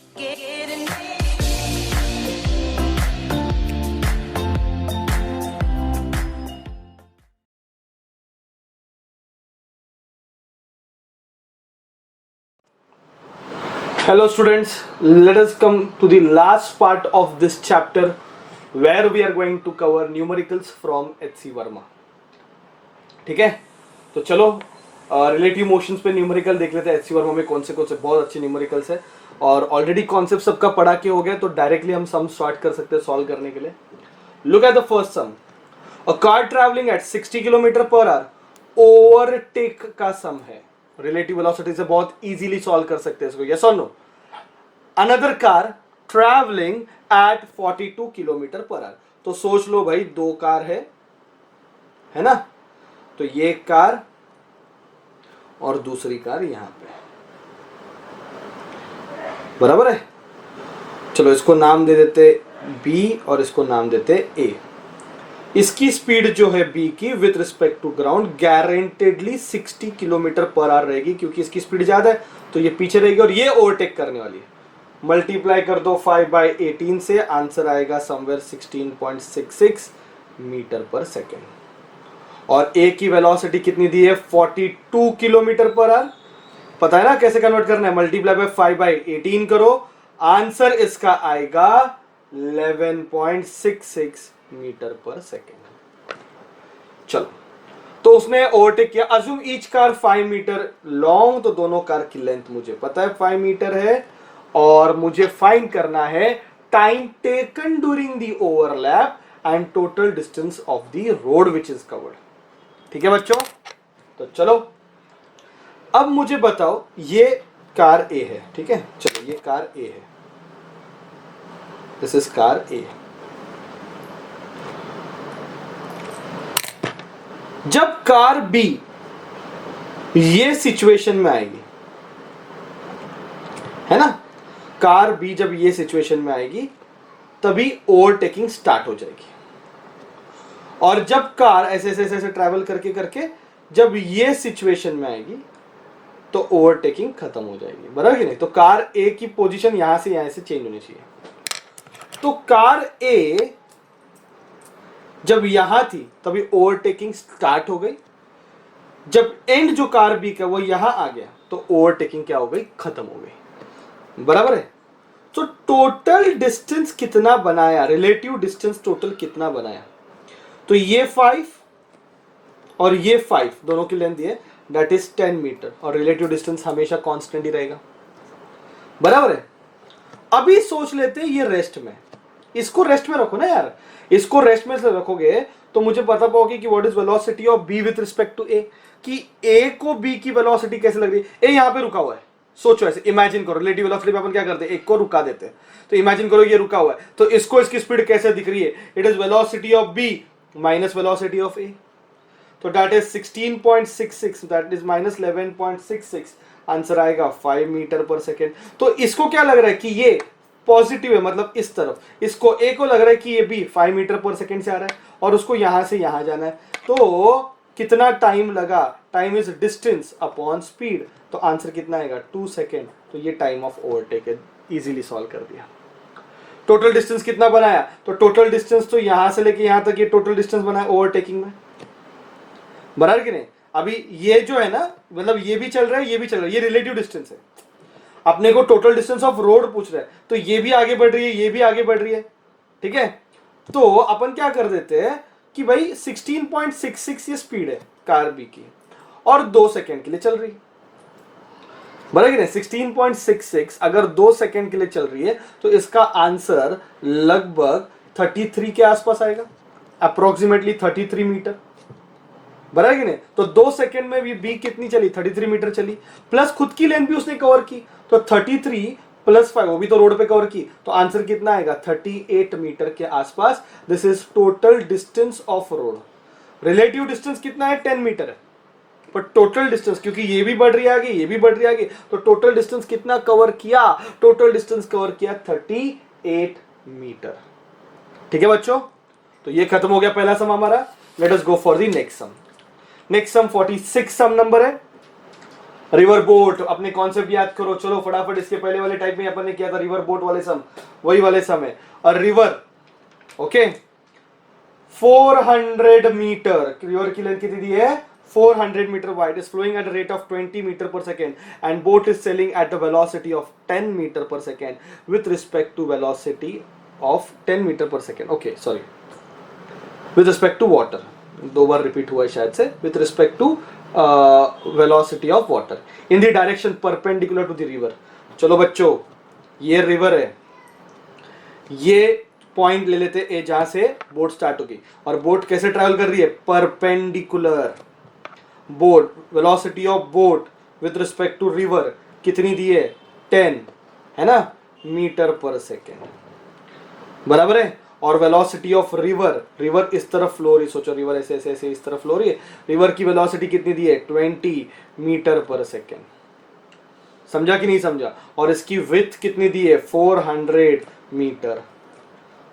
Hello students, let us come to the last part of this chapter where we are going to cover numericals from H.C. Verma. ठीक है, तो चलो relative motions पे numerical देख लेते हैं. H.C. Verma में कौन से बहुत अच्छे न्यूमेरिकल्स है और ऑलरेडी कॉन्सेप्ट सबका पढ़ा के हो गया, तो डायरेक्टली हम सम स्टार्ट कर सकते हैं सॉल्व करने के लिए. Look at the first sum. A car travelling at 60 kilometre per hour overtake का सम है. रिलेटिव वेलोसिटी से बहुत इजीली सॉल्व कर सकते हैं इसको. यस और no? Another car travelling at 42 kilometre per hour. तो सोच लो भाई, दो कार है ना, तो ये कार और दूसरी कार यहां पे, बराबर है. चलो इसको नाम दे देते B और इसको नाम देते A. इसकी स्पीड जो है B की with respect to ground guaranteedly 60 kilometre per hour रहेगी, क्योंकि इसकी स्पीड ज्यादा है तो ये पीछे रहेगी और ये ओवरटेक करने वाली है. मल्टीप्लाई कर दो 5/18 से, आंसर आएगा समवेयर 16.66 मीटर पर सेकेंड. और A की वेलोसिटी कितनी दी है? 42 किलोमीटर पर आवर. पता है ना कैसे कन्वर्ट करना है? मल्टीप्लाई बाय 5/18 करो, आंसर इसका आएगा 11.66 मीटर पर सेकेंड. चलो, तो उसने ओवरटेक किया. Assume each car 5 metre long, तो दोनों कार की लेंथ मुझे पता है 5 मीटर है और मुझे फाइंड करना है time taken during the overlap and total distance of the road which is covered. ठीक है बच्चों, तो चलो अब मुझे बताओ, ये कार A है. ठीक है, चलो ये कार A है, दिस इज कार A. जब कार B ये सिचुएशन में आएगी, है ना, कार B जब ये सिचुएशन में आएगी तभी ओवरटेकिंग स्टार्ट हो जाएगी. और जब कार ऐसे ऐसे ऐसे ट्रैवल करके करके जब ये सिचुएशन में आएगी तो ओवरटेकिंग खत्म हो जाएगी, बराबर कि नहीं? तो कार A की पोजीशन यहां से चेंज होनी चाहिए. तो कार A जब यहां थी तभी ओवरटेकिंग स्टार्ट हो गई. जब एंड जो कार B का वो यहां आ गया तो ओवरटेकिंग क्या हो गई? खत्म हो गई, बराबर है. तो टोटल डिस्टेंस कितना बनाया? रिलेटिव डिस्टेंस टोटल कितना बनाया? तो ये 5 और ये 5 दोनों की लेंथ है, दैट इज 10 मीटर. और रिलेटिव डिस्टेंस हमेशा कांस्टेंट ही रहेगा, बराबर है. अभी सोच लेते हैं ये रेस्ट में, इसको रेस्ट में रखो ना यार. इसको रेस्ट में से रखोगे तो मुझे पता पाओगे कि what is velocity of B with respect to A, कि A को B की वेलोसिटी कैसे लग रही है. A यहां पे रुका हुआ है, सोचो ऐसे, इमेजिन करो. रिलेटिव वेलोसिटी पे अपन क्या करते हैं? एक को रुका देते हैं. तो इमेजिन करो ये रुका हुआ है, तो इसको इसकी स्पीड कैसे दिख रही है? It is velocity of B minus velocity of A. तो that is 16.66, that is minus 11.66. Answer आएगा 5 मीटर पर सेकेंड. तो इसको क्या लग रहा है कि ये पॉजिटिव है, मतलब इस तरफ. इसको A को लग रहा है कि ये B 5 मीटर पर सेकेंड से आ रहा है और उसको यहां से यहां जाना है. तो कितना टाइम लगा? Time is distance upon speed. तो आंसर कितना आएगा? 2 सेकेंड. तो ये टाइम ऑफ ओवरटेक है. इजीली सॉल्व कर दिया. टोटल डिस्टेंस कितना बनाया? तो टोटल डिस्टेंस तो यहां से लेके यहां तक ये टोटल डिस्टेंस बनाया ओवरटेकिंग में, बराबर कि नहीं? अभी ये जो है ना, मतलब ये भी चल रहा है, ये भी चल रहा है, ये रिलेटिव डिस्टेंस है. अपने को टोटल डिस्टेंस ऑफ रोड पूछ रहा है, तो ये भी आगे बढ़ रही है, ये भी आगे बढ़ रही है. ठीक है, तो अपन क्या कर देते हैं कि भाई 16.66 ये स्पीड है कार B की और 2 सेकेंड के लिए चल रही है, बराबर कि नहीं? 16.66 अगर 2 सेकेंड के लिए चल रही है तो इसका आंसर लगभग 33 के आसपास आएगा, अप्रोक्सीमेटली 33 मीटर, बराबर कि नहीं? तो 2 सेकेंड में भी B कितनी चली? 33 मीटर चली, प्लस खुद की लेंथ भी उसने कवर की. तो 33 प्लस 5, वो भी तो रोड पे कवर की. तो आंसर कितना आएगा? 38 मीटर के आसपास. This is total distance of road. Relative distance कितना है? 10 मीटर है, पर टोटल डिस्टेंस, क्योंकि ये भी बढ़ रही है आगे, ये भी बढ़ रही है आगे, तो टोटल डिस्टेंस कितना कवर किया? टोटल डिस्टेंस कवर किया 38 मीटर. ठीक है बच्चों, तो ये खत्म हो गया पहला सम हमारा. Let us go for the next sum. Next sum 46 sum number है. रिवर बोट, अपने कॉन्सेप्ट याद करो, चलो फटाफट। इसके पहले वाले टाइप में अपन ने किया था रिवर बोट वाले सम, वही वाले सम है। और रिवर, ओके, 400 मीटर, रिवर की लेंथ कितनी दी है, 400 metre wide, is flowing at a rate of 20 metre per second and boat is sailing at the velocity of 10 metre per second with respect to velocity of 10 metre per second, okay sorry, with respect to water, दो बार repeat हुआ है शायद से, with respect to velocity of water in the direction perpendicular to the river. चलो बच्चों, ये river है, ये पॉइंट ले लेते ए जहां से बोट स्टार्ट होगी, और बोट कैसे ट्रैवल कर रही है, perpendicular. Boat, velocity of boat with respect to river कितनी दी है, 10, है ना, मीटर पर सेकेंड, बराबर है। और वेलोसिटी ऑफ रिवर, रिवर इस तरफ फ्लो रही, सोचो रिवर ऐसे ऐसे ऐसे इस तरफ फ्लो रही है, रिवर की वेलोसिटी कितनी दी है, 20 मीटर पर सेकेंड, समझा कि नहीं समझा। और इसकी विड्थ कितनी दी है, 400 मीटर,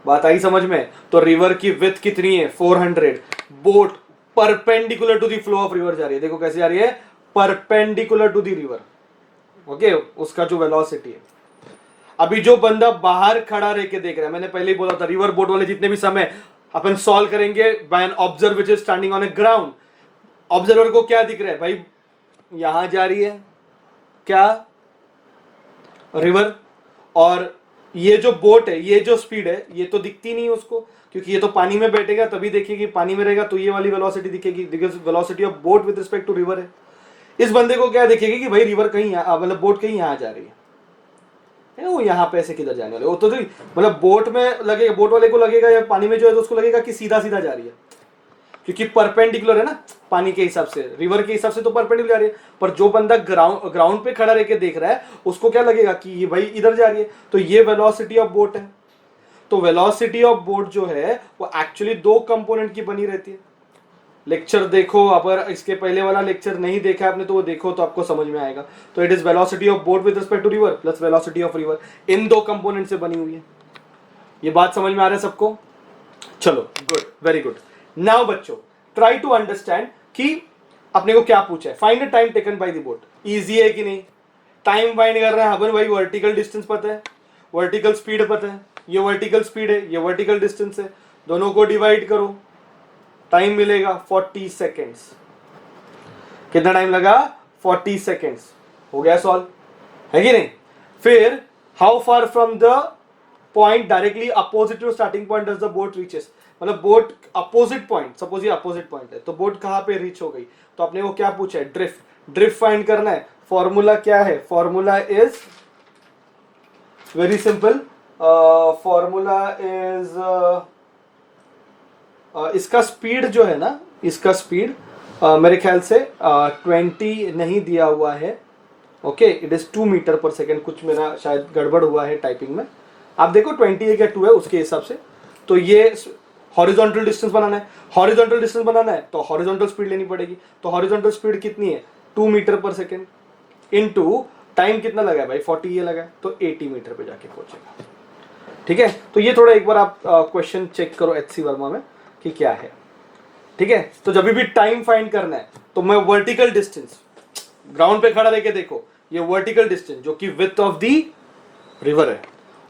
बात आई समझ में। तो रिवर की विड्थ कितनी है, 400, boat perpendicular to the flow of river जा रही है, देखो कैसे जा रही है, perpendicular to the river, okay, उसका जो वेलोसिटी है। अभी जो बंदा बाहर खड़ा रह के देख रहा है, मैंने पहले ही बोला था रिवर बोट वाले जितने भी समय अपन सॉल्व करेंगे by an observer which is standing on a ground. Observer को क्या दिख रहा है भाई, यहां जा रही है क्या, रिवर, और ये जो बोट है, ये जो स्पीड है, ये तो दिखती नहीं उसको, क्योंकि ये तो पानी में बैठेगा तभी देखेगी, पानी में रहेगा तो ये वाली वेलोसिटी दिखेगी, velocity of boat with respect to river है। इस बंदे को क्या दिखेगी कि भाई रिवर कहीं, मतलब बोट कहीं यहां जा रही है, वो यहाँ पे ऐसे किधर जाने वाले, वो तो मतलब बोट में लगेगा, बोट वाले को लगेगा या पानी में जो है तो उसको लगेगा कि सीधा सीधा जा रही है, क्योंकि परपेंडिकुलर है ना, पानी के हिसाब से, रिवर के हिसाब से तो परपेंडिकुलर जा रही है। पर जो बंदा ग्राउंड पे खड़ा रह के देख रहा है, उसको क्या लगेगा कि ये भाई इधर जा रही है, तो ये वेलोसिटी ऑफ बोट है। तो वेलोसिटी ऑफ बोट जो है वो एक्चुअली दो कंपोनेंट की बनी रहती है। लेक्चर देखो, अगर इसके पहले वाला लेक्चर नहीं देखा आपने तो वो देखो, तो आपको समझ में आएगा। तो it is velocity of boat with respect to river plus velocity of river, इन दो कंपोनेंट से बनी हुई है। ये बात समझ में आ रहा है सबको, चलो गुड, वेरी गुड। नाउ बच्चों ट्राई टू अंडरस्टैंड कि अपने को क्या पूछा है, find the time taken by the boat. Easy है कि नहीं, टाइम फाइंड कर रहे हैं अपन, भाई वर्टिकल डिस्टेंस पता है, वर्टिकल स्पीड पता है, ये वर्टिकल स्पीड है, ये वर्टिकल डिस्टेंस है, दोनों को डिवाइड करो, टाइम मिलेगा 40 सेकेंड्स। कितना टाइम लगा, 40 सेकेंड्स, हो गया सॉल्व, है कि नहीं। फिर how far from the point directly opposite to starting point does the boat reaches, मतलब बोट अपोजिट पॉइंट, सपोज ये अपोजिट पॉइंट है, तो बोट कहां पे रीच हो गई, तो अपने को क्या पूछा है, ड्रिफ्ट, ड्रिफ्ट फाइंड करना है। फॉर्मूला क्या है, formula is very simple, formula is इसका स्पीड जो है ना, इसका स्पीड मेरे ख्याल से 20 नहीं दिया हुआ है, okay, it is 2 metre per second, कुछ मेरा शायद गड़बड़ हुआ है टाइपिंग में, आप देखो 20 है क्या 2 है उसके हिसाब से। तो ये हॉरिजॉन्टल डिस्टेंस बनाना है, हॉरिजॉन्टल डिस्टेंस बनाना है तो हॉरिजॉन्टल स्पीड लेनी पड़ेगी, तो हॉरिजॉन्टल स्पीड कितनी है, 2 metre per second, into time कितना लगा है भाई, 40 ये लगा है, तो 80 मीटर पे जाके पहुंचेगा, ठीक है। तो ये थोड़ा एक बार आप क्वेश्चन चेक करो HC वर्मा में कि क्या है, ठीक है। तो जब भी टाइम फाइंड करना है तो मैं वर्टिकल डिस्टेंस, ग्राउंड पे खड़ा रह के देखो, ये वर्टिकल डिस्टेंस जो कि विड्थ ऑफ द रिवर है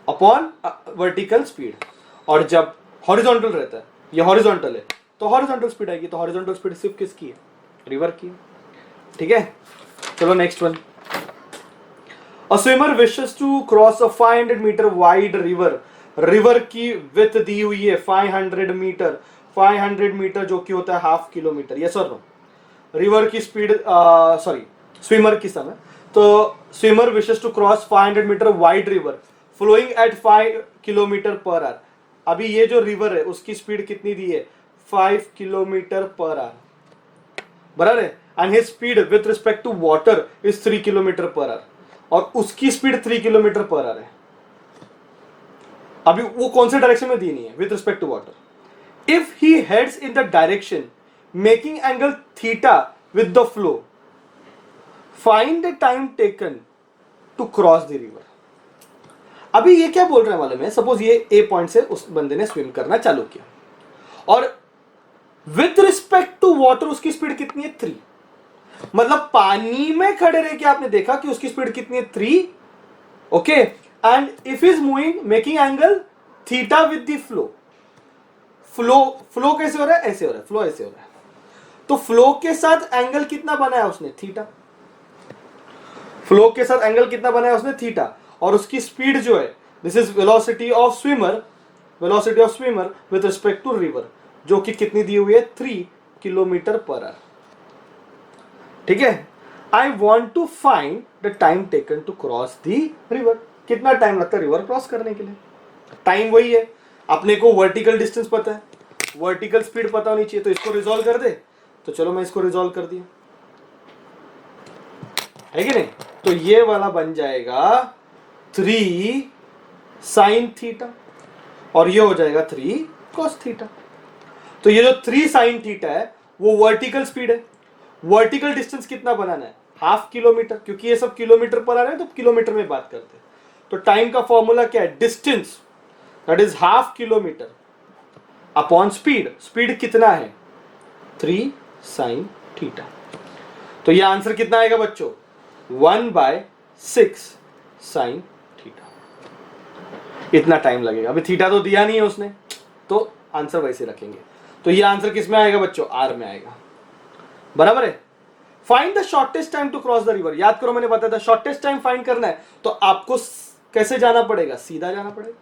अपॉन वर्टिकल स्पीड, और जब हॉरिजॉन्टल रहता है, ये हॉरिजॉन्टल है तो हॉरिजॉन्टल स्पीड आएगी, तो हॉरिजॉन्टल स्पीड सिर्फ किसकी है, रिवर की, ठीक है। चलो next one, a swimmer wishes to cross a 500 metre wide river, river की विड्थ दी हुई है 500 मीटर, 500 मीटर जो कि होता है हाफ किलोमीटर, यस और नो। रिवर की स्पीड, सॉरी स्विमर की समय, तो swimmer wishes to cross 500 metre wide river flowing at 5 kilometre per hour. अभी ये जो रिवर है उसकी स्पीड कितनी दी है, 5 किलोमीटर पर आवर, बराबर है, and his speed with respect to water is 3 kilometre per hour, और उसकी स्पीड 3 किलोमीटर पर आवर है। अभी वो कौन से डायरेक्शन में दी नहीं है, with respect to water. If he heads in the direction making angle theta with the flow, find the time taken to cross the river. अभी ये क्या बोल रहे हैं मालूम है, सपोज ये A पॉइंट से उस बंदे ने स्विम करना चालू किया और विथ रिस्पेक्ट टू वाटर उसकी स्पीड कितनी है 3, मतलब पानी में खड़े रह के आपने देखा कि उसकी स्पीड कितनी है 3, okay, and if is moving making angle theta with the flow. Flow कैसे हो रहा है, ऐसे हो रहा है, फ्लो ऐसे हो रहा है, तो फ्लो के साथ एंगल कितना बनाया उसने, थीटा। फ्लो के साथ एंगल कितना बनाया उसने, थीटा, और उसकी स्पीड जो है this is velocity of swimmer with respect to river, जो कि कितनी दी हुई है 3 किलोमीटर पर आवर। ठीक है, I want to find the time taken to cross the river, कितना टाइम लगता है रिवर क्रॉस करने के लिए। टाइम वही है, अपने को वर्टिकल डिस्टेंस पता है, वर्टिकल स्पीड पता होनी चाहिए, तो इसको रिजॉल्व कर दे, तो चलो मैं इसको रिजॉल्व कर दिया, है कि नहीं। तो ये वाला बन जाएगा 3 साइन थीटा और ये हो जाएगा 3 कॉस थीटा। तो ये जो 3 साइन थीटा है वो वर्टिकल स्पीड है। वर्टिकल डिस्टेंस कितना बनाना है, हाफ किलोमीटर, क्योंकि ये सब किलोमीटर पर आ रहे हैं तो किलोमीटर में बात करते हैं। तो टाइम का फॉर्मूला क्या है, distance that is half kilometre upon speed. Speed कितना है 3 साइन थीटा। तो ये आंसर कितना आएगा बच्चों, 1/6 साइन थीटा। इतना टाइम लगेगा, अभी थीटा तो दिया नहीं है उसने, तो आंसर वैसे रखेंगे। तो ये आंसर किस में आएगा बच्चों, आर में आएगा, बराबर है। Find the shortest time to cross the river. याद करो मैंने बताया था शॉर्टेस्ट टाइम फाइंड करना है तो आपको कैसे जाना पड़ेगा, सीधा जाना पड़ेगा।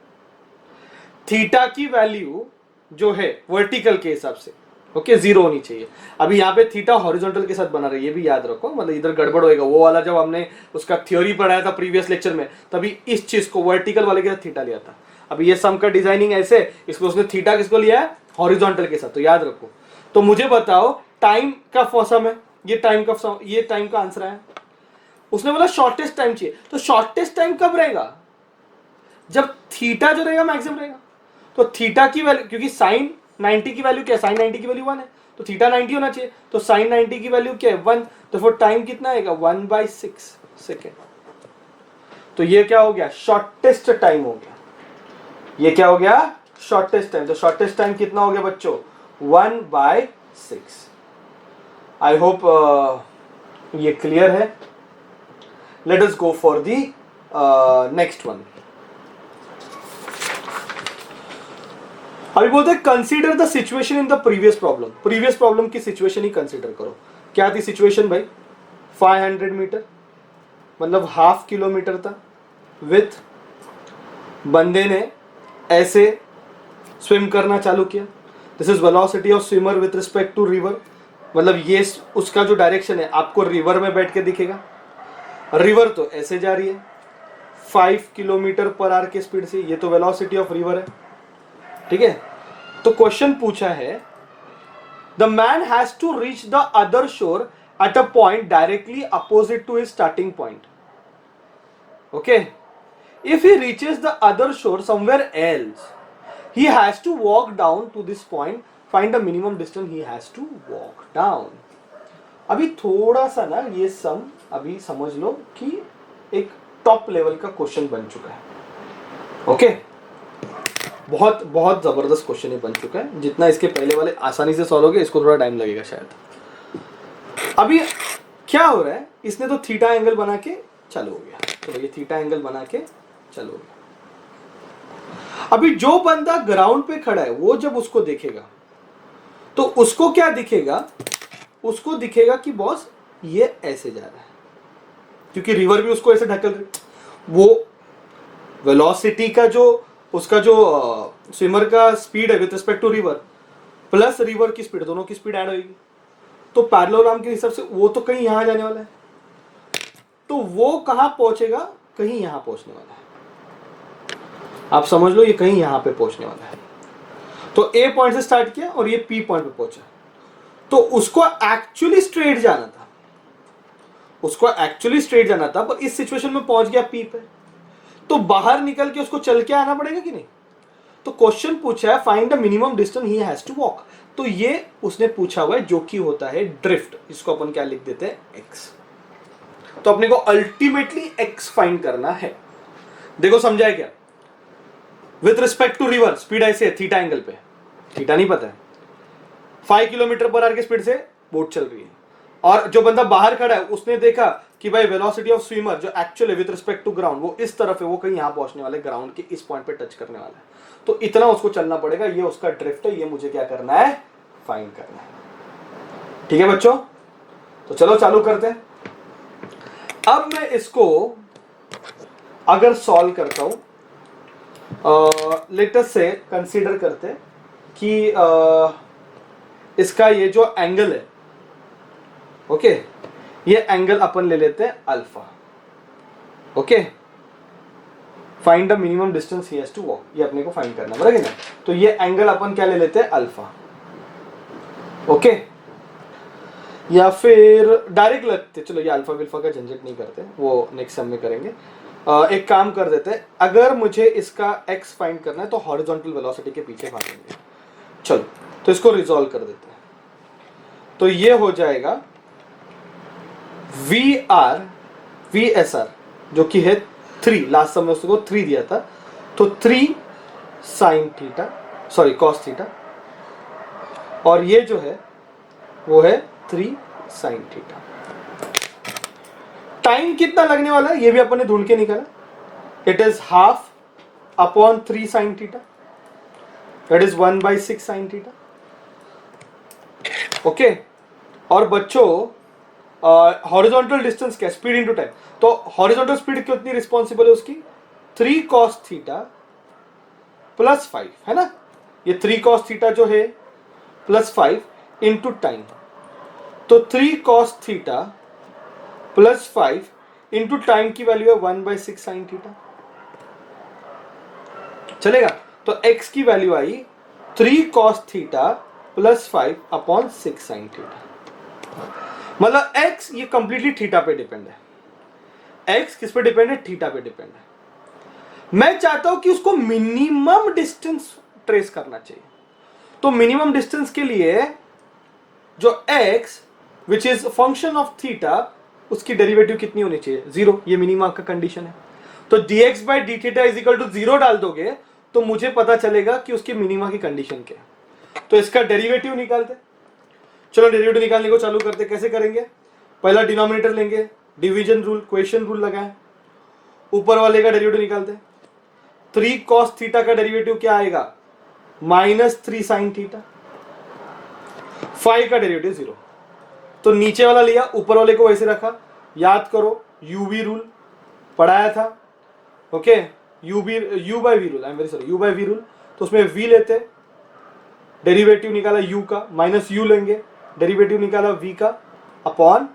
थीटा की वैल्यू जो है वर्टिकल के हिसाब से ओके 0 होनी चाहिए। अभी यहाँ पे थीटा हॉरिजॉन्टल के साथ बना रही है, ये भी याद रखो, मतलब इधर गड़बड़ होएगा। वो वाला जब हमने उसका थ्योरी पढ़ाया था प्रीवियस लेक्चर में, तभी इस चीज को वर्टिकल वाले के साथ थीटा लिया था। अभी ये सम का डिजाइनिंग ऐसे, इसको उसने थीटा किसको लिया है, हॉरिजॉन्टल के साथ, तो याद रखो। तो मुझे बताओ टाइम का सम है, ये टाइम का आंसर है। उसने बोला शॉर्टेस्ट टाइम चाहिए, तो शॉर्टेस्ट टाइम कब रहेगा, जब थीटा जो रहेगा मैक्सिमम रहेगा। तो थीटा की वैल्यू, क्योंकि साइन 90 की वैल्यू क्या है, साइन 90 की वैल्यू 1 है, तो थीटा 90 होना चाहिए, तो साइन 90 की वैल्यू क्या है 1, तो फिर टाइम कितना आएगा 1/6 सेकेंड। तो ये क्या हो गया, शॉर्टेस्ट टाइम हो गया। ये क्या हो गया, शॉर्टेस्ट टाइम। तो शॉर्टेस्ट टाइम कितना हो गया बच्चों, 1/6। आई होप ये क्लियर है। Late us go for the next one. अभी बोलते हैं consider the situation in the previous problem. Previous problem की सिचुएशन ही कंसीडर करो। क्या थी सिचुएशन भाई, 500 मीटर मतलब हाफ किलोमीटर था, विथ बंदे ने ऐसे स्विम करना चालू किया। This is velocity of swimmer with respect to river, मतलब ये उसका जो डायरेक्शन है आपको रिवर में बैठ के दिखेगा। रिवर तो ऐसे जा रही है 5 किलोमीटर पर आवर के स्पीड से, ये तो वेलोसिटी ऑफ रिवर है, ठीक है। तो क्वेश्चन पूछा है the man has to reach the other shore at a point directly opposite to his starting point, okay. If he reaches the other shore somewhere else he has to walk down to this point, find the minimum distance he has to walk down. अभी थोड़ा सा ना ये सम अभी समझ लो कि एक top level का क्वेश्चन बन चुका है, ओके। बहुत बहुत जबरदस्त क्वेश्चन ये बन चुका है। जितना इसके पहले वाले आसानी से सॉल्व हो गए, इसको थोड़ा टाइम लगेगा शायद। अभी क्या हो रहा है, इसने तो थीटा एंगल बना के चालू हो गया, तो ये थीटा एंगल बना के चालू हो गया। अभी जो बंदा ग्राउंड पे खड़ा है वो जब उसको देखेगा तो उसको क्या दिखेगा, उसको दिखेगा कि बॉस ये ऐसे जा रहा है, क्योंकि रिवर भी उसको ऐसे ढकल रही। वो वेलोसिटी का जो उसका जो स्विमर का स्पीड है with respect to river plus river की स्पीड, दोनों की स्पीड ऐड होगी, तो पैरेललोग्राम के हिसाब से वो तो कहीं यहां जाने वाला है, तो वो कहां पहुंचेगा, कहीं यहां पहुंचने वाला है। आप समझ लो ये कहीं यहां पे पहुंचने वाला है। तो ए पॉइंट से स्टार्ट किया और ये पी पॉइंट पे पहुंचा, तो उसको एक्चुअली स्ट्रेट जाना था, पर इस सिचुएशन में पहुंच गया पी पे, तो बाहर निकल के उसको चल के आना पड़ेगा कि नहीं। तो क्वेश्चन पूछा है find the minimum distance he has to walk, तो ये उसने पूछा हुआ है जो कि होता है ड्रिफ्ट। इसको अपन क्या लिख देते हैं, एक्स। तो अपने को अल्टीमेटली एक्स फाइंड करना है। देखो समझा है क्या, with respect to river speed ऐसे है थीटा एंगल पे, थीटा नहीं पता है, 5 किलोमीटर पर आवर की स्पीड से बोट चल रही है, और जो बंदा बाहर खड़ा है उसने देखा कि भाई वेलोसिटी ऑफ स्विमर जो actually with respect to ground वो इस तरफ है, वो कहीं यहां पहुंचने वाले ग्राउंड के इस पॉइंट पे टच करने वाला है, तो इतना उसको चलना पड़ेगा, ये उसका ड्रिफ्ट है, ये मुझे क्या करना है, फाइंड करना है। ठीक है बच्चों, तो चलो चालू करते हैं। अब मैं इसको अगर सॉल्व करता हूं, लेट अस से कंसीडर करते हैं कि इसका ये जो एंगल है, ओके, ये एंगल अपन ले लेते हैं alpha, okay, find the minimum distance he has to walk, ये अपने को फाइंड करना बराबर ना। तो ये एंगल अपन क्या ले लेते हैं, अल्फा, ओके, या फिर डायरेक्ट लगते, चलो ये अल्फा विल्फा का झंझट नहीं करते, वो नेक्स्ट सम में करेंगे। एक काम कर देते हैं, अगर मुझे इसका x फाइंड करना है तो हॉरिजॉन्टल वेलोसिटी के पीछे भागेंगे। चलो तो इसको रिजॉल्व कर देते हैं, तो ये हो जाएगा VSR जो कि है 3, लास्ट समय उसको 3 दिया था, तो 3 sine theta, sorry cos theta, और ये जो है वो है 3 साइन थीटा। टाइम कितना लगने वाला है ये भी अपन ने ढूंढ के निकाला, it is half upon 3 sine theta, that is 1/6 sine theta, okay. और बच्चों हॉरिजॉन्टल डिस्टेंस क्या, स्पीड इनटू टाइम, तो हॉरिजॉन्टल स्पीड कितनी रिस्पॉन्सिबल है उसकी, 3 cos थीटा प्लस 5, है ना, ये 3 cos थीटा जो है प्लस 5 इंटू टाइम, तो 3 cos theta plus 5 into time की वैल्यू है 1/6 साइन थीटा, चलेगा। तो x की वैल्यू आई 3 cos theta plus 5 upon 6 sine theta, मतलब x ये कंप्लीटली थीटा पे डिपेंड है, x किस पे डिपेंड है, थीटा पे डिपेंड है। मैं चाहता हूं कि उसको मिनिमम डिस्टेंस ट्रेस करना चाहिए, तो मिनिमम डिस्टेंस के लिए जो x which is function of theta उसकी डेरिवेटिव कितनी होनी चाहिए, 0, ये मिनिमम का कंडीशन है। तो dx by d theta is equal to 0 डाल दोगे तो मुझे पता चलेगा कि उसकी मिनिमा की कंडीशन क्या है, तो इसका डेरिवेटिव निकालते। चलो डेरिवेटिव निकालने को चालू करते, कैसे करेंगे, पहला डिनोमिनेटर लेंगे, डिवीजन रूल, क्वेश्चन रूल लगाएं, ऊपर वाले का डेरिवेटिव निकालते। 3 cos थीटा का डेरिवेटिव क्या आएगा, -3 साइन थीटा, 5 का डेरिवेटिव 0, तो नीचे वाला लिया, ऊपर वाले को वैसे रखा। याद करो यूवी रूल पढ़ाया था, okay, U by V rule, I am very sorry, U by V rule, तो उसमें v लेते, डेरिवेटिव निकाला u का, माइनस u लेंगे, डेरिवेटिव निकाला v का, upon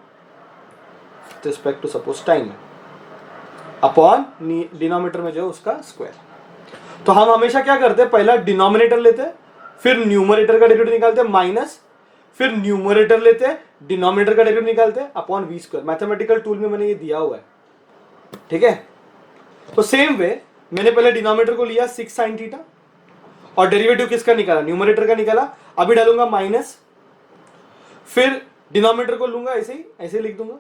respect to suppose time, upon denominator में जो है उसका स्क्वायर। तो हम हमेशा क्या करते हैं, पहला डिनोमिनेटर लेते हैं, फिर न्यूमरेटर का डेरिवेटिव निकालते हैं माइनस, फिर न्यूमरेटर लेते हैं, डिनोमिनेटर का डेरिवेटिव निकालते हैं upon V square. Mathematical tool में मैंने ये दिया हुआ है, ठीक है। तो सेम वे मैंने पहले डिनोमिनेटर को लिया 6 साइन थीटा, और डेरिवेटिव किसका निकाला, न्यूमरेटर का निकाला, अभी डालूंगा माइनस, फिर डिनोमिनेटर को लूंगा ऐसे ही, ऐसे लिख दूंगा,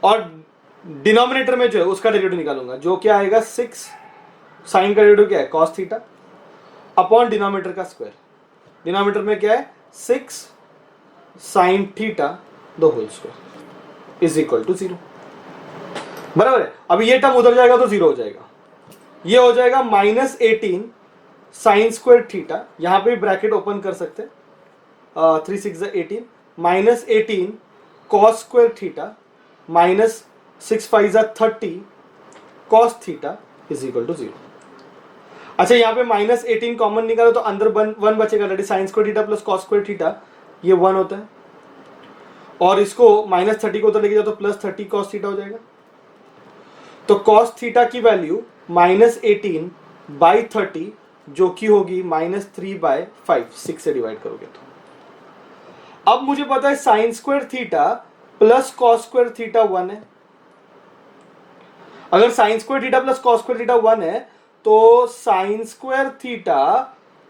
और डिनोमिनेटर में जो है उसका डेरिवेटिव निकालूंगा, जो क्या आएगा 6 साइन का डेरिवेटिव क्या है, कॉस थीटा, अपॉन डिनोमिनेटर का स्क्वायर, डिनोमिनेटर में क्या है 6 sine theta the whole square is equal to 0, बराबर है। अब ये टर्म उधर जाएगा तो 0 हो जाएगा, ये हो जाएगा -18 साइन स्क्वायर थीटा, यहां पे भी ब्रैकेट ओपन कर सकते हैं, 3 6 18, -18 cos square theta minus 6 5 30 cos theta is equal to 0। अच्छा यहाँ पे -18 कॉमन निकालो तो अंदर 1 बचेगा, that is sine square theta plus cos square theta, ये 1 होता है, और इसको -30 को उधर लेके जाओ तो +30 कॉस थीटा हो जाएगा। तो कॉस थीटा की वैल्यू -18 बाई 30 जो कि होगी -3/5, 6 से डिवाइड करोगे तो। अब मुझे पता है sign square theta plus cos square theta 1 है, अगर sign square theta plus cos square theta 1 है तो sine square theta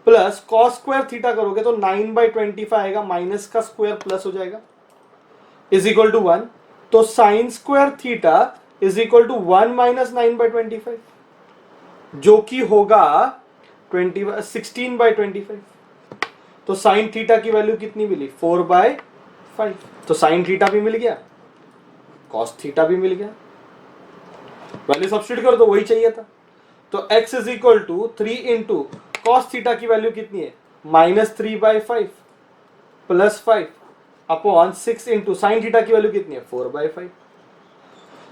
plus cos square theta करोगे तो 9/25 आएगा, माइनस का स्क्वायर प्लस हो जाएगा, इज इक्वल टू 1। तो sine square theta is equal to 1 minus 9/25 जो कि होगा 16/25। तो साइन थीटा की वैल्यू कितनी मिली 4/5, तो साइन थीटा भी मिल गया, कॉस थीटा भी मिल गया, वैल्यू सब्स्टिट्यूट कर दो, वही चाहिए था। तो x is equal to 3 into cos theta की वैल्यू कितनी है -3/5 plus 5 upon 6 into sine theta की वैल्यू कितनी है 4/5।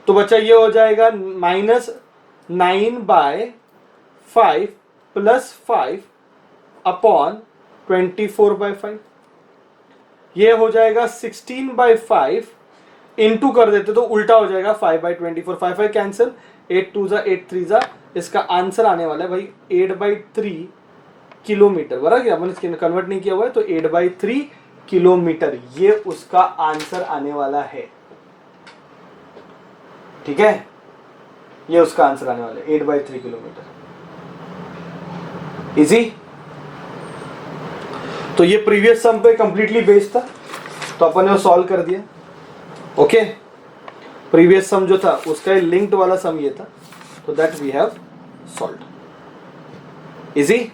तो बच्चा ये हो जाएगा -9/5 प्लस 5 अपॉन 24/5। ये हो जाएगा 16/5 इंटू कर देते तो उल्टा हो जाएगा 5/24, 5 कैंसिल, 8 2 जा 8 3 जा, इसका आंसर आने वाला है भाई 8/3 किलोमीटर, बराबर, अपन इसके कन्वर्ट नहीं किया हुआ है, तो 8/3 किलोमीटर ये उसका आंसर आने वाला है। ठीक है, ये उसका आंसर आने वाला है 8/3 किलोमीटर। इजी। तो ये प्रीवियस सम पे कंप्लीटली बेस्ड था, तो अपन ने वो सॉल्व कर दिया। ओके, प्रीवियस सम जो था उसका लिंक्ड वाला सम ये था, तो that we have solved. Easy.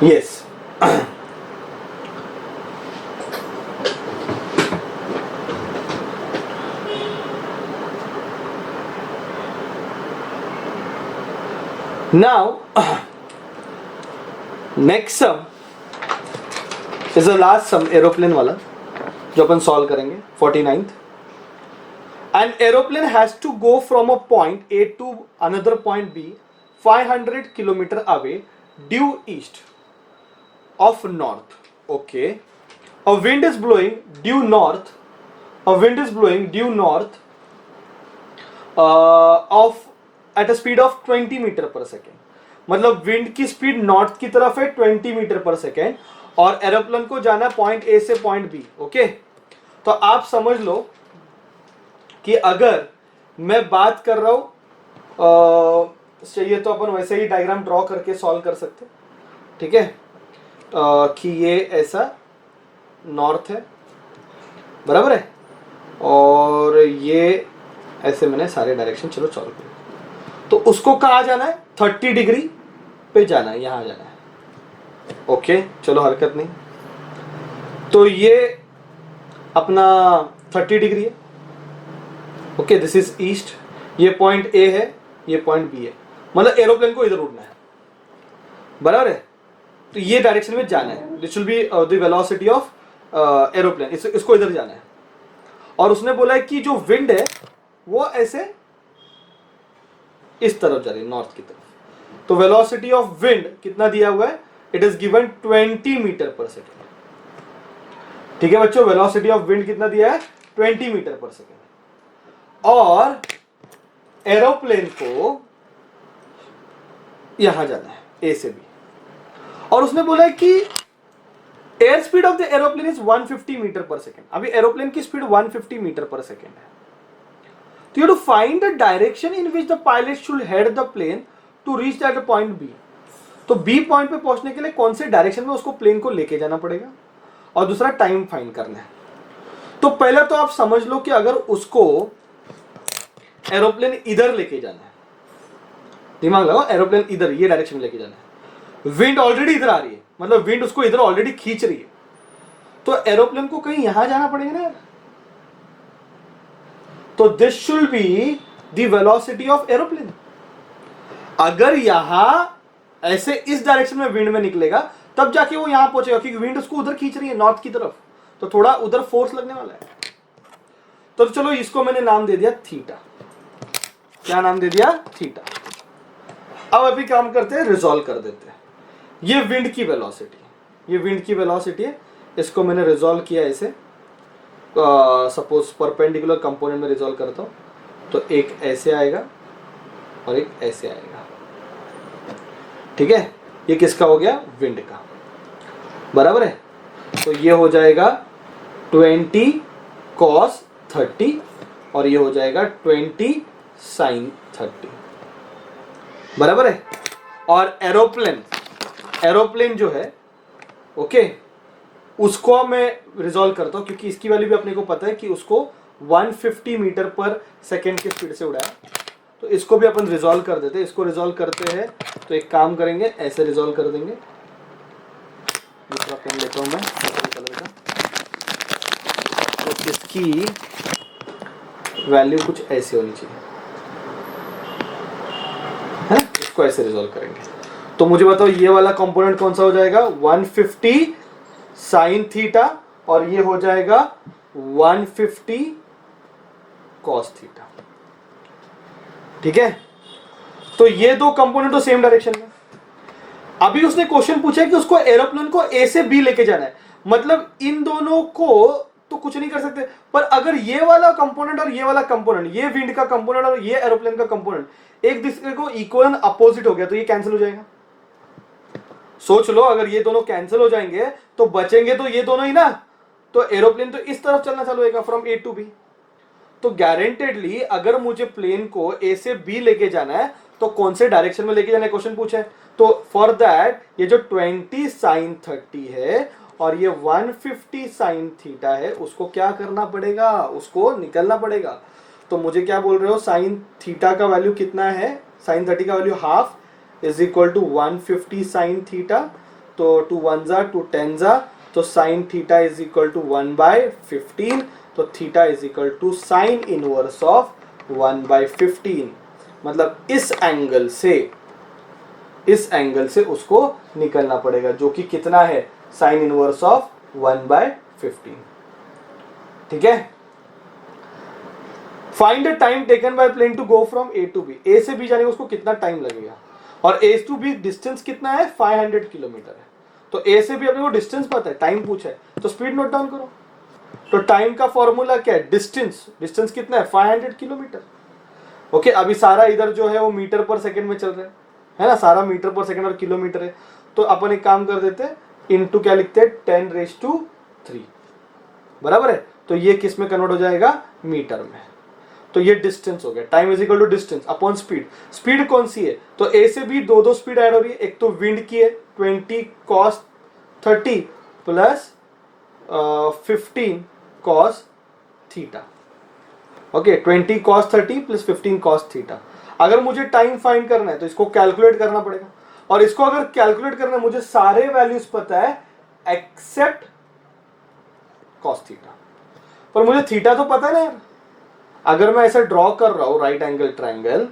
Yes. Now, next sum is the last sum, aeroplane वाला, जो अपन सॉल्व करेंगे 49th. An aeroplane has to go from a point A to another point B 500 kilometer away due east of north. Okay, a wind is blowing due north. A wind is blowing due north of at a speed of 20 metre per second. मतलब wind की speed north की तरफ है 20 metre per second, और aeroplane को जाना point A से point B. Okay, तो आप समझ लो कि अगर मैं बात कर रहा हूं, चाहिए तो अपन वैसे ही डायग्राम ड्रॉ करके सॉल्व कर सकते। ठीक है, कि ये ऐसा नॉर्थ है, बराबर है, और ये ऐसे मैंने सारे डायरेक्शन चलो सॉल्व कर। तो उसको कहाँ जाना है 30 डिग्री पे जाना है, यहां जाना है। ओके, चलो हरकत नहीं। तो ये अपना 30 डिग्री है। ओके, दिस इज ईस्ट, ये पॉइंट ए है, ये पॉइंट बी है, मतलब एरोप्लेन को इधर उड़ना है, बराबर है। तो ये डायरेक्शन में जाना है, this will be the velocity of aeroplane, इसको इधर जाना है। और उसने बोला है कि जो विंड है वो ऐसे इस तरफ जा रही है, नॉर्थ की तरफ। तो वेलोसिटी ऑफ विंड कितना दिया हुआ है, it is given 20 metre per second. ठीक है बच्चों, वेलोसिटी ऑफ विंड कितना दिया है 20 मीटर पर सेकेंड। और एरोप्लेन को यहां जाना है ए से बी, और उसने बोला है कि air speed of the aeroplane is 150 metre per second. अभी एरोप्लेन की स्पीड 150 मीटर पर सेकेंड है। तो you have to find the direction in which the pilot should head the plane to reach that point B. तो B point पे पहुंचने के लिए कौन से डायरेक्शन में उसको प्लेन को लेके जाना पड़ेगा, और दूसरा टाइम फाइंड करना है। तो पहला तो आप समझ लो कि अगर उसको एरोप्लेन इधर लेके जाना है, दिमाग लगाओ, एरोप्लेन इधर ये डायरेक्शन में लेके जाना है, विंड ऑलरेडी इधर आ रही है, मतलब विंड उसको इधर ऑलरेडी खींच रही है, तो एरोप्लेन को कहीं यहां जाना पड़ेगा ना यार। तो this should be the velocity of aeroplane. अगर यहां ऐसे इस डायरेक्शन में विंड में निकलेगा तब जाके वो यहां पहुंचेगा, क्योंकि विंड उसको उधर खींच रही है नॉर्थ की तरफ, तो थोड़ा उधर फोर्स लगने वाला है। तो चलो इसको मैंने नाम दे दिया थीटा। क्या नाम दे दिया, थीटा। अब अभी काम करते हैं, रिजॉल्व कर देते हैं। ये विंड की वेलोसिटी, ये विंड की वेलोसिटी है, इसको मैंने रिजॉल्व किया ऐसे। सपोज परपेंडिकुलर कंपोनेंट में रिजॉल्व करता हूं, तो एक ऐसे आएगा और एक ऐसे आएगा। ठीक है, ये किसका हो गया, विंड का, बराबर है। तो ये हो जाएगा 20 cos 30 और ये हो जाएगा 20 sin 30, बराबर है। और एरोप्लेन जो है, ओके, उसको मैं रिजॉल्व करता हूं, क्योंकि इसकी वैल्यू भी अपने को पता है कि उसको 150 मीटर पर सेकेंड की स्पीड से उड़ाया। तो इसको भी अपन रिजॉल्व कर देते हैं। इसको रिजॉल्व करते हैं तो एक काम करेंगे, ऐसे रिजॉल्व कर देंगे। दूसरा पेन लेता हूँ मैं कलर का, तो इसकी वैल्यू कुछ ऐसी होनी चाहिए, है ना। इसको ऐसे रिजॉल्व करेंगे तो मुझे बताओ ये वाला कंपोनेंट कौन सा हो जाएगा, 150 साइन थीटा, और ये हो जाएगा 150 कॉस थीटा। ठीक है, तो ये दो कंपोनेंट तो सेम डायरेक्शन में। अभी उसने क्वेश्चन पूछा कि उसको एरोप्लेन को ए से बी लेके जाना है, मतलब इन दोनों को तो कुछ नहीं कर सकते, पर अगर ये वाला कंपोनेंट और ये वाला कंपोनेंट, ये विंड का कंपोनेंट और ये एरोप्लेन का कंपोनेंट एक दूसरे को इक्वल अपोजिट हो गया तो ये कैंसिल हो जाएगा। सोच लो, अगर ये दोनों कैंसिल हो जाएंगे तो बचेंगे तो ये दोनों ही ना, तो एरोप्लेन तो इस तरफ चलना चालू होगा फ्रॉम ए टू बी। तो गारंटेडली अगर मुझे प्लेन को ए से बी लेके जाना है तो कौन से डायरेक्शन में लेके जाना है क्वेश्चन पूछा है। तो फॉर दैट ये जो 20 साइन 30 है और ये 150 साइन थीटा है, उसको क्या करना पड़ेगा, उसको निकलना पड़ेगा। तो मुझे क्या बोल रहे हो, साइन थीटा का वैल्यू कितना है, साइन 30 का value half is equal to 150 sine theta, तो 2 1 जा 2 10 जा, तो sine theta is equal to 1/15, तो theta is equal to sine inverse of 1/15। मतलब इस एंगल से उसको निकलना पड़ेगा, जो कि कितना है, साइन इनवर्स ऑफ 1/15। ठीक है, find the time taken by plane to go from A to B. A से बी जाने को उसको कितना टाइम लगेगा, और ए टू बी डिस्टेंस कितना है, 500 किलोमीटर है। तो ए से बी अपने को डिस्टेंस पता है, टाइम पूछा है, तो स्पीड नोट डाउन करो। तो टाइम का फॉर्मूला क्या है, डिस्टेंस कितना है, 500 किलोमीटर। ओके, अभी सारा इधर जो है वो मीटर पर सेकंड में चल रहा है ना, सारा मीटर पर सेकंड और किलोमीटर है। तो अपन एक काम कर देते हैं, इनटू क्या लिखते हैं, 10⁻³ बराबर है। तो ये किस में कन्वर्ट हो जाएगा, मीटर में। तो ये डिस्टेंस हो गया, time is equal to distance upon speed. Speed कौन सी है, तो ए से बी दो स्पीड ऐड हो रही है। एक तो विंड की है 20 cos 30 plus 15 cos theta. Okay, 20 cos 30 plus 15 cos theta. अगर मुझे टाइम फाइंड करना है तो इसको कैलकुलेट करना पड़ेगा, और इसको अगर कैलकुलेट करना है मुझे सारे वैल्यूज पता है एक्सेप्ट cos थीटा, पर मुझे थीटा तो पता है ना यार। अगर मैं ऐसा ड्रॉ कर रहा हूं राइट एंगल ट्राइंगल,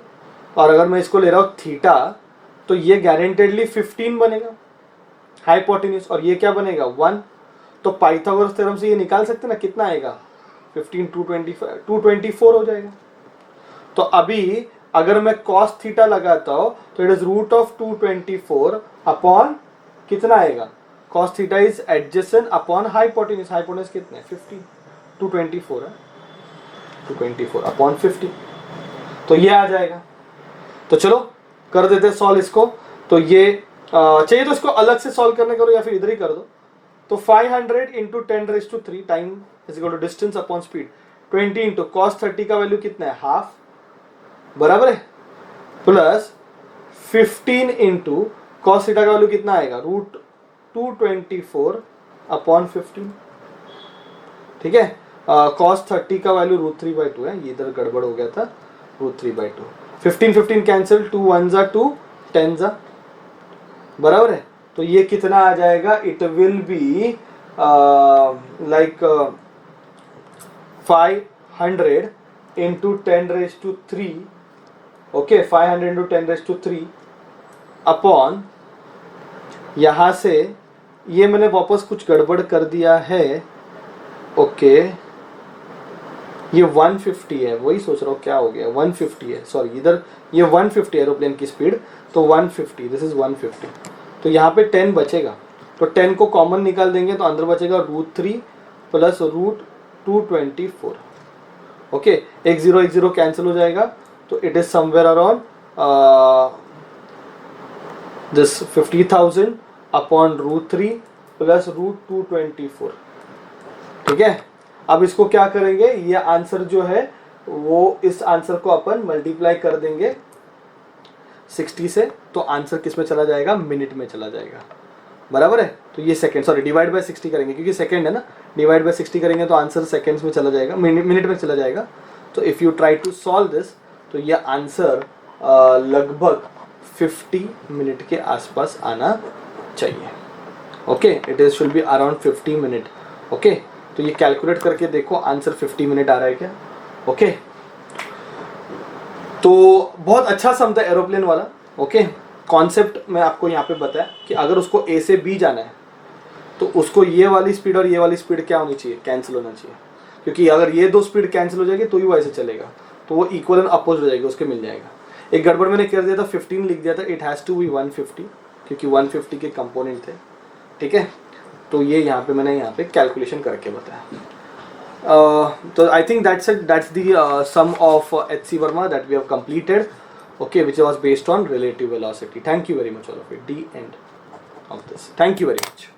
और अगर मैं इसको ले रहा हूं थीटा, तो ये गारंटेडली 15 बनेगा हाइपोटेन्यूज, और ये क्या बनेगा 1। तो पाइथागोरस थ्योरम से ये निकाल सकते ना, कितना आएगा 15 224 हो जाएगा। तो अभी अगर मैं cos थीटा लगाता हूं तो it is root of 224 upon कितना आएगा, cos theta is adjacent upon hypotenuse. Hypotenuse कितना है 15, 224 है, 224 अपॉन 50, तो ये आ जाएगा। तो चलो कर देते हैं सॉल्व इसको। तो ये चाहिए तो इसको अलग से सॉल्व करने करो या फिर इधर ही कर दो। तो 500 into 10⁻³ time is equal to distance upon speed, 20 into cos 30 का वैल्यू कितना है, हाफ बराबर है, प्लस 15 इंटू cos थीटा का वैल्यू कितना आएगा, रूट 224 अपॉन 15। ठीक है, cos 30 का वैल्यू √3/2 है, ये इधर गड़बड़ हो गया था, √3/2। 15 कैंसिल, 2 1 जा 2 10 जा बराबर है। तो ये कितना आ जाएगा, it will be like 500 into 10⁻³ okay, 500 into 10⁻³ upon, यहां से ये मैंने वापस कुछ गड़बड़ कर दिया है। ओके, ये 150 है, वही सोच रहा हूँ क्या हो गया, 150 है, सॉरी इधर ये 150 एरोप्लेन की स्पीड, तो 150, दिस इज 150। तो यहाँ पे 10 बचेगा, तो 10 को कॉमन निकाल देंगे तो अंदर बचेगा √3 प्लस √224। ओके, 1 0 कैंसिल हो जाएगा, तो it is somewhere around this 50,000 upon √3 plus √224। ठीक है, अब इसको क्या करेंगे, ये आंसर जो है वो इस आंसर को अपन मल्टीप्लाई कर देंगे 60 से, तो आंसर किस में चला जाएगा, मिनट में चला जाएगा बराबर है। तो ये सेकंड, सॉरी डिवाइड बाय 60 करेंगे क्योंकि सेकंड है ना, डिवाइड बाय 60 करेंगे तो आंसर सेकंड्स में चला जाएगा, मिनट में चला जाएगा। तो if you try to solve this, तो ये आंसर लगभग 50 मिनट के आसपास आना चाहिए। Okay, it is should be around 50 minute. Okay, तो ये कैलकुलेट करके देखो आंसर 50 मिनट आ रहा है क्या। ओके, तो बहुत अच्छा सम था एरोप्लेन वाला। ओके, कॉन्सेप्ट मैं आपको यहाँ पे बताया कि अगर उसको ए से बी जाना है तो उसको ये वाली स्पीड और ये वाली स्पीड क्या होनी चाहिए, कैंसिल होना चाहिए, क्योंकि अगर ये दो स्पीड कैंसिल हो जाएगी तो ही वो ऐसे चलेगा, तो वो इक्वल एंड अपोज हो जाएगी, उसके मिल जाएगा। एक गड़बड़ मैंने कर दिया था, 15 लिख दिया था, इट हैज़ टू बी 150, क्योंकि 150 के कंपोनेंट थे। ठीक है, तो ये यहाँ पे मैंने यहाँ पे कैलकुलेशन करके बताया। तो I think that's the sum of H.C. Verma that we have completed, okay, which was based on relative velocity. Thank you very much all of it. The end of this. Thank you very much.